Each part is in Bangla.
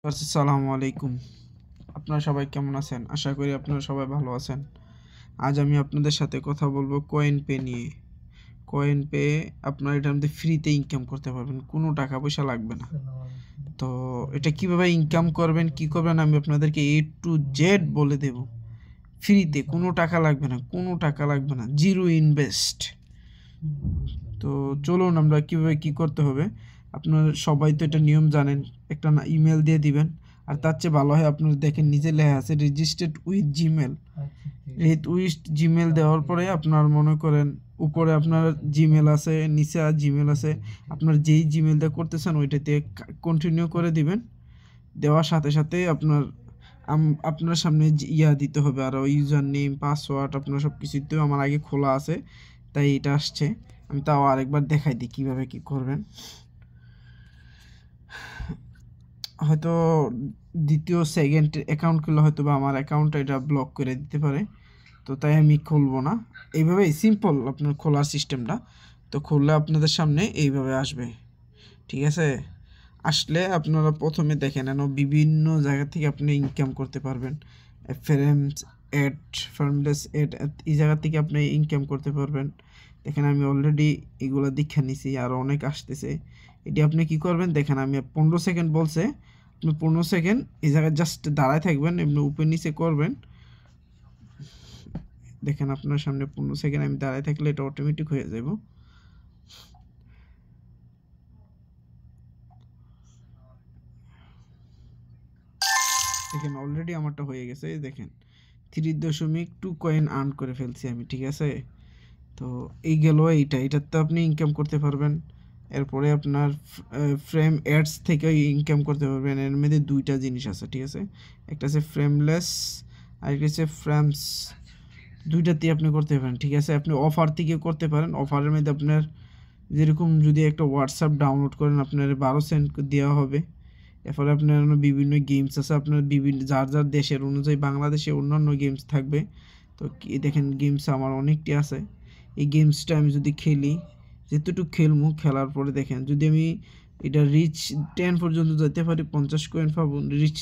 আসসালামু আলাইকুম। আপনারা সবাই কেমন আছেন? আশা করি আপনারা সবাই ভালো আছেন। আজ আমি আপনাদের সাথে কথা বলবো কয়েন পে নিয়ে। কয়েন পে আপনারা এটার মধ্যে ফ্রিতে ইনকাম করতে পারবেন। কোনো টাকা পয়সা লাগবে না। তো এটা কিভাবে ইনকাম করবেন, কি করবেন আমি আপনাদেরকে A to Z বলে দেব। ফ্রিতে কোনো টাকা লাগবে না, কোনো টাকা লাগবে না। Zero invest. তো চলুন আমরা কিভাবে কি করতে হবে। আপনারা সবাই তো এটা নিয়ম জানেন। একটা ইমেল দিয়ে দিবেন। আর তার চেয়ে ভালো হয় আপনারা দেখেন নিচে লেখা আছে registered with Gmail. With Gmail দেওয়ার পরে আপনার মনে করেন উপরে আপনার জিমেল আছে, নিচে আর জিমেল আছে। আপনার যেই জিমেলটা করতেছেন ওইটাতে কন্টিনিউ করে দিবেন। দেওয়ার সাথে সাথে আপনার সামনে ইয়া দিতে হবে আর ইউজার নেম পাসওয়ার্ড আপনার সব কিছুতেও আমার আগে খোলা আছে, তাই এটা আসছে। আমি তাও আরেকবার দেখাই দিই কীভাবে কী করবেন। হয়তো দ্বিতীয় সেকেন্ড অ্যাকাউন্ট খুললে হয়তো বা আমার অ্যাকাউন্টটা এটা ব্লক করে দিতে পারে, তো তাই আমি খুলবো না। এইভাবেই সিম্পল আপনার খোলার সিস্টেমটা। তো খুললে আপনাদের সামনে এইভাবে আসবে, ঠিক আছে? আসলে আপনারা প্রথমে দেখে নেন বিভিন্ন জায়গা থেকে আপনি ইনকাম করতে পারবেন। ফ্রেমস এড, ফার্মলেস এড, এই জায়গা থেকে আপনি ইনকাম করতে পারবেন। দেখেন আমি অলরেডি এগুলো দীক্ষা নিছি, আরও অনেক আসতেছে। এটি আপনি কি করবেন দেখেন, আমি 15 সেকেন্ড বলছে, আপনি 15 সেকেন্ড এই জায়গায় জাস্ট দাঁড়ায় থাকবেন, এমনি উপর নিচে করবেন। দেখেন আপনার সামনে 15 সেকেন্ড আমি দাঁড়ায় থাকলে এটা অটোমেটিক হয়ে যাব। দেখেন অলরেডি আমারটা হয়ে গেছে। দেখেন 3.2 কয়েন আর্ন করে ফেলছি আমি, ঠিক আছে? তো এই গেল এটার তো আপনি ইনকাম করতে পারবেন। এরপরে আপনার ফ্রেম অ্যাডস থেকে ইনকাম করতে পারবেন। এর মধ্যে দুইটা জিনিস আছে, ঠিক আছে? একটা আছে ফ্রেমলেস আর একটা হচ্ছে ফ্রেমস। দুইটাতেই আপনি করতে পারেন, ঠিক আছে? আপনি অফার থেকে করতে পারেন। অফারের মধ্যে আপনার যেরকম যদি একটা হোয়াটসঅ্যাপ ডাউনলোড করেন আপনার 12 সেন্ট দেওয়া হবে। এরপরে আপনার বিভিন্ন গেমস আছে, আপনার বিভিন্ন যার যার দেশের অনুযায়ী বাংলাদেশে অন্যান্য গেমস থাকবে। তো দেখেন গেমস আমার অনেকটি আছে। এই গেমসটা আমি যদি খেলি, যেতটুকু খেলবো, খেলার পরে দেখেন যদি আমি এটা রিচ 10 পর্যন্ত যেতে পারি 50 কয়েন পাবো। রিচ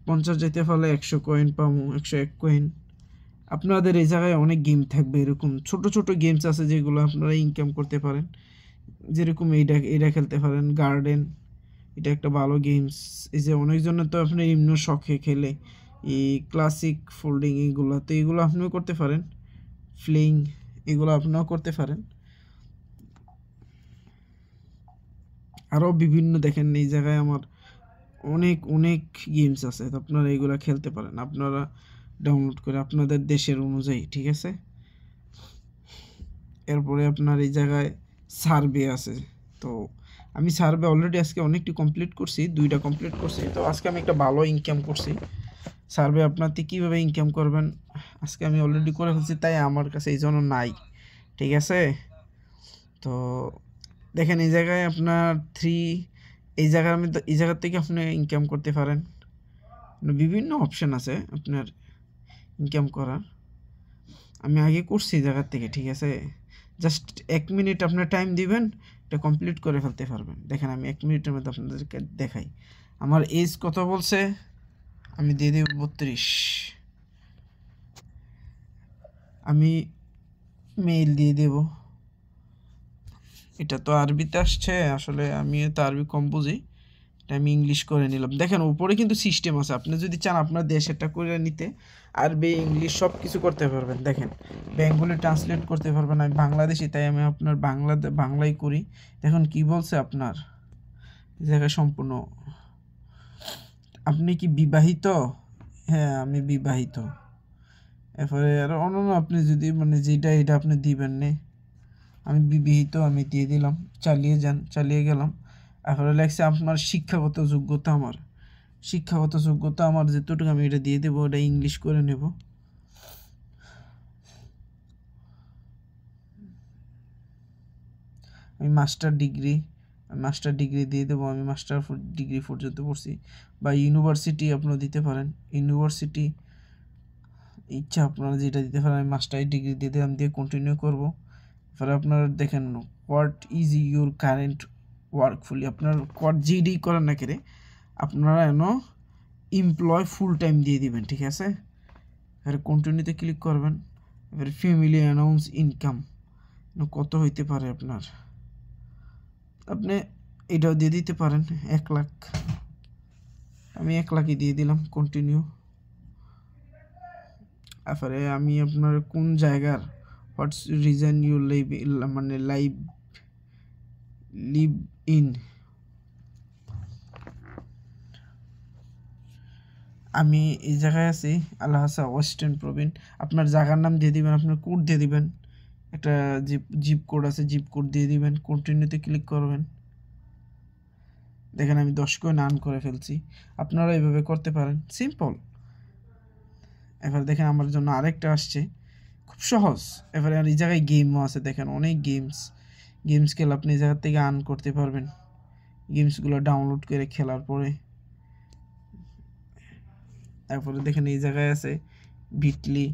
50 যেতে পারলে 100 কয়েন পাবো, 101 কয়েন। আপনাদের এই জায়গায় অনেক গেম থাকবে, এরকম ছোট ছোট গেমস আছে যেগুলো আপনারা ইনকাম করতে পারেন। যেরকম এইটা খেলতে পারেন গার্ডেন, এটা একটা ভালো গেমস। এই যে অনেকজনের তো আপনি নিম্ন শখে খেলে এই ক্লাসিক ফোল্ডিং, এইগুলো তো এগুলো আপনিও করতে পারেন। ফ্লিং, এগুলো আপনিও করতে পারেন। আরও বিভিন্ন দেখেন এই জায়গায় আমার অনেক অনেক গেমস আছে, তো আপনারা এগুলো খেলতে পারেন আপনারা ডাউনলোড করে আপনাদের দেশের অনুযায়ী, ঠিক আছে? এরপরে আপনার এই জায়গায় সার্ভে আছে। তো আমি সার্ভে অলরেডি আজকে অনেকটি কমপ্লিট করছি, 2টা কমপ্লিট করছি। তো আজকে আমি একটা ভালো ইনকাম করছি। সার্ভে আপনাতে কীভাবে ইনকাম করবেন আজকে আমি অলরেডি করে ফেলছি, তাই আমার কাছে এই জন্য নাই, ঠিক আছে? তো দেখেন এই জায়গায় আপনার এই জায়গার মধ্যে এই জায়গার থেকে আপনি ইনকাম করতে পারেন। বিভিন্ন অপশান আছে আপনার ইনকাম করার। আমি আগে করছি এই জায়গার থেকে, ঠিক আছে? জাস্ট 1 মিনিট আপনার টাইম দিবেন, এটা কমপ্লিট করে ফেলতে পারবেন। দেখেন আমি 1 মিনিটের মধ্যে আপনাদেরকে দেখাই। আমার এজ কত বলছে, আমি দিয়ে দেব 32। আমি মেইল দিয়ে দেব। এটা তো আরবিতে আসছে, আসলে আমি তো আরবি কম বুঝি, এটা আমি ইংলিশ করে নিলাম। দেখেন উপরে কিন্তু সিস্টেম আছে, আপনি যদি চান আপনার দেশেরটা করে নিতে আরবি ইংলিশ সব কিছু করতে পারবেন। দেখেন বেঙ্গলি ট্রান্সলেট করতে পারবেন। আমি বাংলাদেশি, তাই আমি আপনার বাংলাই করি। দেখুন কি বলছে আপনার জায়গায় সম্পূর্ণ। আপনি কি বিবাহিত? হ্যাঁ আমি বিবাহিত। এরপরে আর অন্যান্য আপনি যদি মানে যেটা এটা আপনি দিবেন নে। আমি বিবাহিত, আমি দিয়ে দিলাম। চালিয়ে গেলাম। এরপরে লেখছে আপনার শিক্ষাগত যোগ্যতা। আমার যেটুকু আমি এটা দিয়ে দেবো, এটা ইংলিশ করে নেব। আমি মাস্টার ডিগ্রি দিয়ে দেবো। আমি মাস্টার ডিগ্রি পর্যন্ত পড়ছি, বা ইউনিভার্সিটি আপনারা দিতে পারেন। ইউনিভার্সিটি ইচ্ছা আপনারা যেটা দিতে পারেন। আমি মাস্টার ডিগ্রি দিয়ে দিলাম, দিয়ে কন্টিনিউ করবো। এরপরে আপনারা দেখেন হোয়াট ইজ ইউর কারেন্ট ওয়ার্কফুলি, আপনার জিডি করেন না কেরে, আপনারা এমপ্লয় ফুল টাইম দিয়ে দিবেন, ঠিক আছে। এবার কন্টিনিউতে ক্লিক করবেন। এবার ফ্যামিলি অ্যানাউন্স ইনকাম কত হইতে পারে আপনার, আপনি এটাও দিয়ে দিতে পারেন 1 লাখ। আমি 1 লাখই দিয়ে দিলাম, কন্টিনিউ। তারপরে আমি আপনার কোন জায়গার, হোয়াটস রিজন ইউ লিভ, মানে লিভ ইন, আমি এই জায়গায় আছি আলহাসা ওয়েস্টার্ন প্রভিন্স। আপনার জায়গার নাম দিয়ে দিবেন, আপনার কোড দিয়ে দিবেন, একটা জিপ কোড আছে, জিপ কোড দিয়ে দিবেন, কন্টিনিউতে ক্লিক করবেন। দেখেন আমি 10 কয়েন আর্ন করে ফেলছি। আপনারা এইভাবে করতে পারেন, সিম্পল। এবার দেখেন আমার জন্য আরেকটা আসছে, খুব সহজ। এবারে আর এই জায়গায় গেমও আছে, দেখেন অনেক গেমস খেলে আপনি এই জায়গা থেকে আর্ন করতে পারবেন। গেমসগুলো ডাউনলোড করে খেলার পরে, তারপরে দেখেন এই জায়গায় আছে বিটলি,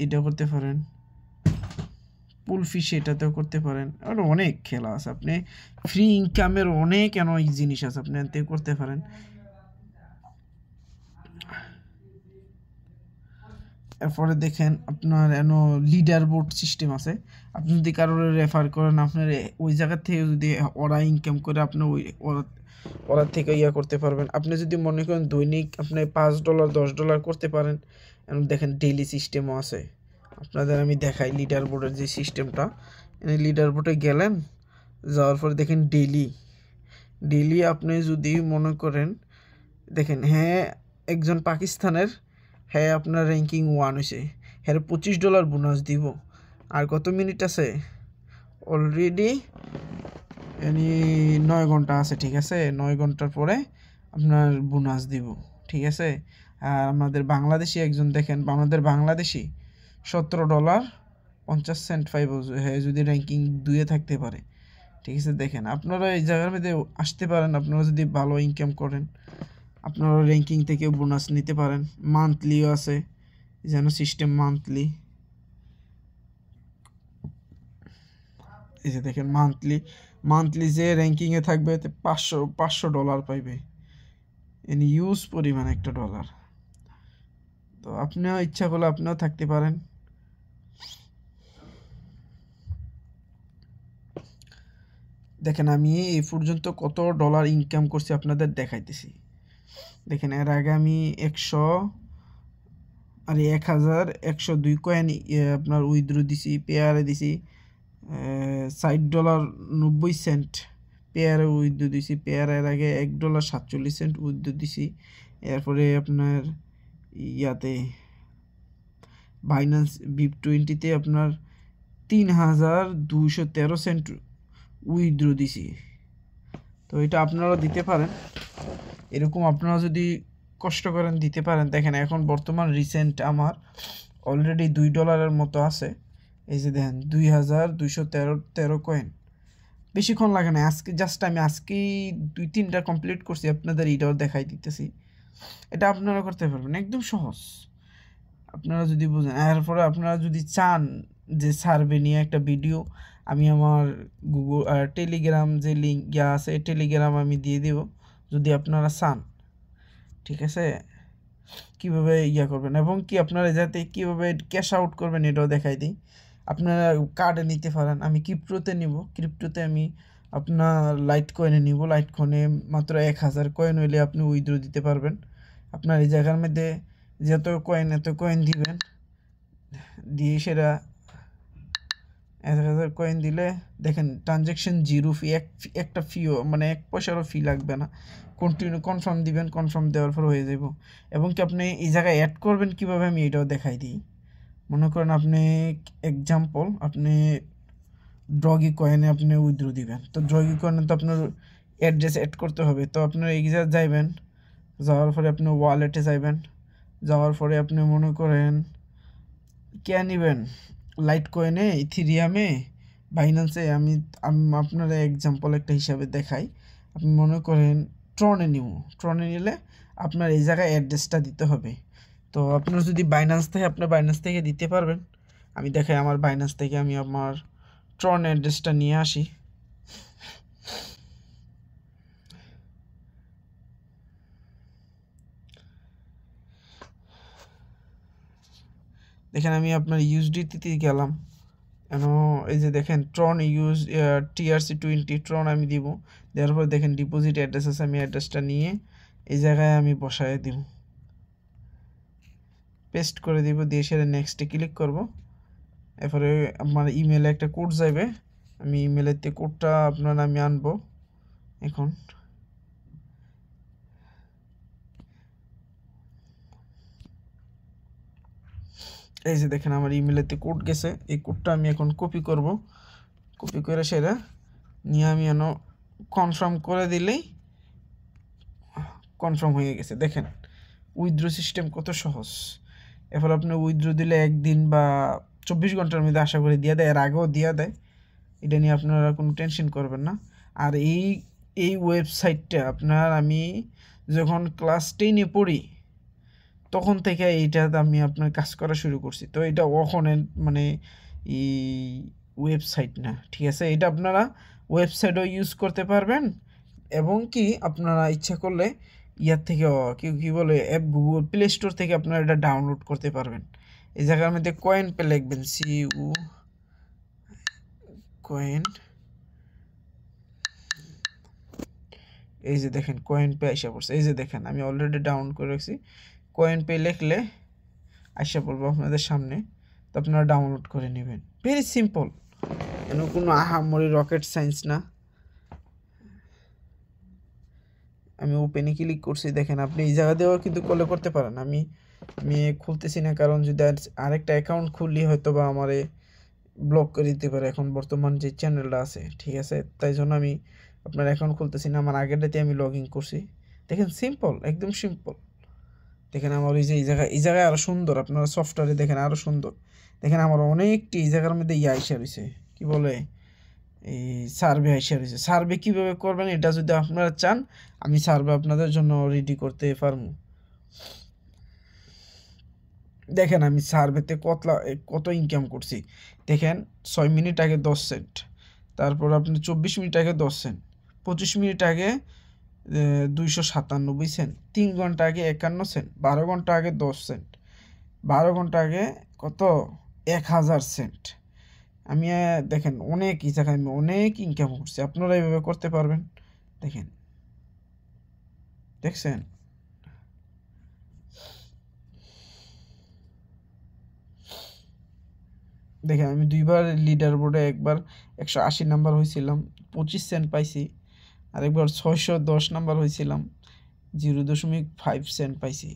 এটা করতে পারেন। পুল ফিশ এটাতেও করতে পারেন। আর অনেক খেলা আছে, আপনি ফ্রি ইনকামের অনেক জিনিস আছে, আপনি এতে করতে পারেন। এরপরে দেখেন আপনার লিডার বোর্ড সিস্টেম আছে। আপনি যদি কারোর রেফার করেন, আপনার ওই জায়গা থেকে যদি ওরা ইনকাম করে, আপনি ওরা থেকে করতে পারবেন। আপনি যদি মনে করেন দৈনিক আপনি $5 $10 করতে পারেন। দেখেন ডেইলি সিস্টেমও আছে, আপনাদের আমি দেখাই লিডার বোর্ডের যে সিস্টেমটা। লিডার বোর্ডে গেলেন, যাওয়ার পরে দেখেন ডেইলি আপনি যদি মনে করেন, দেখেন হ্যাঁ একজন পাকিস্তানের, হ্যাঁ আপনার র্যাঙ্কিং 1 হয়েছে, হ্যাঁ $25 বোনাস দিব। আর কত মিনিট আছে, অলরেডি 9 ঘন্টা আছে, ঠিক আছে। 9 ঘন্টার পরে আপনার বোনাস দিব, ঠিক আছে। আর আমাদের বাংলাদেশি একজন, দেখেন আমাদের বাংলাদেশি $17.50 পাইব, হ্যাঁ যদি র্যাঙ্কিং 2-এ থাকতে পারে, ঠিক আছে। দেখেন আপনারা এই জায়গার মধ্যে আসতে পারেন, আপনারা যদি ভালো ইনকাম করেন, আপনারা র্যাঙ্কিং থেকে বোনাস নিতে পারেন। মান্থলিও আছে, যেন সিস্টেম মান্থলি, এই যে দেখেন মান্থলি যে র্যাঙ্কিংয়ে থাকবে $500 পাইবে, ইউজ পরিমাণ একটা ডলার। তো আপনিও ইচ্ছা করলে আপনিও থাকতে পারেন। দেখেন আমি এই পর্যন্ত কত ডলার ইনকাম করছি আপনাদের দেখাইতেছি। দেখেন এর আগে আমি 1102 কয়েন আপনার উইথড্র দিছি, পেয়ারে দিছি $60.90 পেয়ারে উইথড্র দিছি। পেয়ারের আগে $1.47 উইথড্র দিছি। এরপরে আপনার ইয়াতে বাইন্যান্স BIP20-তে আপনার $3,213 উইথড্র দিছি। তো এটা আপনারা দিতে পারেন, এরকম আপনারা যদি কষ্ট করেন দিতে পারেন। দেখেন এখন বর্তমান রিসেন্ট আমার অলরেডি $2 মতো আছে। এই যে দেখেন 2,213 কয়েন, বেশিক্ষণ লাগে না। আমি আজকেই 2-3টা কমপ্লিট করছি, আপনাদের এটাও দেখাই দিতেছি। এটা আপনারা করতে পারবেন, একদম সহজ আপনারা যদি বুঝেন। এরপরে আপনারা যদি চান যে সার্ভে নিয়ে একটা ভিডিও, আমি আমার গুগল টেলিগ্রাম যে লিঙ্ক আছে, টেলিগ্রাম আমি দিয়ে দেব যদি আপনারা চান, ঠিক আছে। কীভাবে করবেন এবং কি আপনারা যাতে কীভাবে ক্যাশ আউট করবেন এটাও দেখাই দিই। আপনারা কার্ডে নিতে পারেন, আমি ক্রিপ্টোতে নিব। ক্রিপ্টোতে আমি আপনার লাইট কয়েনে নিব। লাইট কয়েনে মাত্র 1,000 কয়েন হইলে আপনি উইথড্র দিতে পারবেন। আপনার এই জায়গার মধ্যে যত কয়েন এত কয়েন দিবেন, দিয়ে সেটা 1,000 কয়েন দিলে দেখেন ট্রানজ্যাকশন 0 ফি, একটা ফিও মানে 1 পয়সারও ফি লাগবে না। কন্টিনিউ কনফার্ম দিবেন, কনফার্ম দেওয়ার পর হয়ে যাব। এবং কি আপনি এই জায়গায় অ্যাড করবেন কীভাবে আমি এটাও দেখাই দিই। মনে করেন আপনি এক্সাম্পল, আপনি ড্রগি কয়েনে আপনি উইথড্র দিবেন, তো ড্রগি কয়েনে তো আপনার অ্যাড্রেস অ্যাড করতে হবে। তো আপনার এই জায়গায় যাইবেন, যাওয়ার পরে আপনি ওয়ালেটে যাইবেন, যাওয়ার পরে আপনি মনে করেন কে নেবেন লাইট কয়েনে, ইথিরিয়ামে, বাইন্যান্সে। আমি আপনারা এক্সাম্পল একটা হিসাবে দেখাই। আপনি মনে করেন ট্রনে নিলে আপনার এই জায়গায় অ্যাড্রেসটা দিতে হবে। তো আপনার যদি বাইন্যান্স থাকে, আপনার বাইন্যান্স থেকে দিতে পারবেন। আমি দেখাই আমার বাইন্যান্স থেকে আমি আমার ট্রন অ্যাড্রেসটা নিয়ে আসি। দেখেন আমি আপনার ইউএসডিটিতে গেলাম, কেন এই যে দেখেন ট্রন TRC20 ট্রন আমি দিব, দেওয়ার পর দেখেন ডিপোজিট অ্যাড্রেস আছে, আমি অ্যাড্রেসটা নিয়ে এই জায়গায় আমি বসায় দিব, পেস্ট করে দিব, দিয়ে সেটা নেক্সটে ক্লিক করব। এরপরে আমার ইমেলে একটা কোড যাবে, আমি ইমেলেতে কোডটা আমি আনবো এখন। এই যে দেখেন আমার ইমেলেতে কোড গেছে, এই কোডটা আমি এখন কপি করব, কপি করে সেটা নিয়ে আমি কনফার্ম করে দিলেই কনফার্ম হয়ে গেছে। দেখেন উইথড্র সিস্টেম কত সহজ। এরপর আপনি উইথড্র দিলে একদিন বা 24 ঘন্টার মধ্যে আশা করি দিয়ে দেয়, এর আগেও দিয়ে দেয়, এটা নিয়ে আপনারা কোনো টেনশন করবেন না। আর এই ওয়েবসাইটটা আমি যখন ক্লাস 10-এ পড়ি তখন থেকে এইটাতে আমি আপনার কাজ করা শুরু করছি। তো এটা ওখানে এই ওয়েবসাইট না, ঠিক আছে, এটা আপনারা ওয়েবসাইটও ইউজ করতে পারবেন, এবং কি আপনারা ইচ্ছা করলে ইয়ার থেকে কি বলে অ্যাপ গুগল প্লে স্টোর থেকে আপনারা এটা ডাউনলোড করতে পারবেন। এই জায়গার মধ্যে কয়েন পে লিখবেন, CU কয়েন, এই যে দেখেন কয়েন পে আইসা পড়ছে, এই যে দেখেন আমি অলরেডি ডাউনলোড করে রাখছি। কয়েন পে লিখলে আইসা পড়বো আপনাদের সামনে, তো আপনারা ডাউনলোড করে নেবেন। ভেরি সিম্পল, কোনো আহামরি রকেট সায়েন্স না। আমি ওপেনে ক্লিক করছি, দেখেন আপনি এই জায়গা দিয়েও কিন্তু কলে করতে পারেন। আমি খুলতেছি না, কারণ যদি আরেকটা অ্যাকাউন্ট খুললি হয়তো বা আমারে ব্লক করে দিতে পারে এখন বর্তমান যে চ্যানেলটা আছে, ঠিক আছে, তাই জন্য আমি আপনার অ্যাকাউন্ট খুলতেছি না, আমার আগেরটাতে আমি লগ ইন করছি। দেখেন সিম্পল, একদম সিম্পল। দেখেন আমার এই যে এই জায়গায় আরও সুন্দর, আপনারা সফটওয়্যারে দেখেন আরও সুন্দর। দেখেন আমার অনেকটি এই জায়গার মধ্যে আইসা রয়েছে, কী বলে এই সার্ভে আইসা রয়েছে। সার্ভে কীভাবে করবেন এটা যদি আপনারা চান, আমি সার্ভে আপনাদের জন্য রেডি করতে পারবো। দেখেন আমি সার্ভেতে কত ইনকাম করছি। দেখেন 6 মিনিট আগে 10 সেন্ট, তারপর আপনি 24 মিনিট আগে 10 সেন্ট, 25 মিনিট আগে 297 সেন্ট, 3 ঘন্টা আগে 51 সেন্ট, 12 ঘন্টা আগে 10 সেন্ট, 12 ঘন্টা আগে কত 1000 সেন্ট। আমি দেখেন অনেক এই জায়গায় আমি অনেক ইনকাম করছি, আপনারা এইভাবে করতে পারবেন। দেখেন, দেখছেন, দেখেন আমি 2বার লিডার বোর্ডে, একবার 180 নাম্বার হয়েছিলাম, 25 সেন্ট পাইছি, আর একবার 610 নাম্বার হয়েছিলাম, 0.5 সেন্ট পাইছি।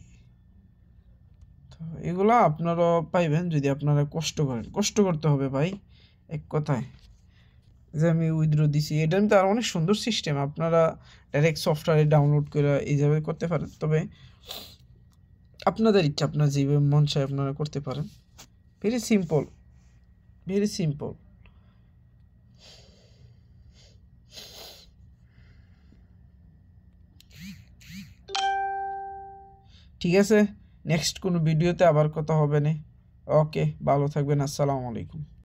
তো এগুলো আপনারাও পাইবেন যদি আপনারা কষ্ট করেন। কষ্ট করতে হবে ভাই, এক কথায়। যে আমি উইথড্র দিছি, এটা কিন্তু আর অনেক সুন্দর সিস্টেম, আপনারা ডাইরেক্ট সফটওয়্যারে ডাউনলোড করে এইভাবে করতে পারেন। তবে আপনাদের ইচ্ছা, আপনার যেভাবে মন চায় আপনারা করতে পারেন। Very simple, very simple. ঠিক আছে, নেক্সট কোনো ভিডিওতে আবার কথা হবে না। ওকে, ভালো থাকবেন, আসসালামু আলাইকুম।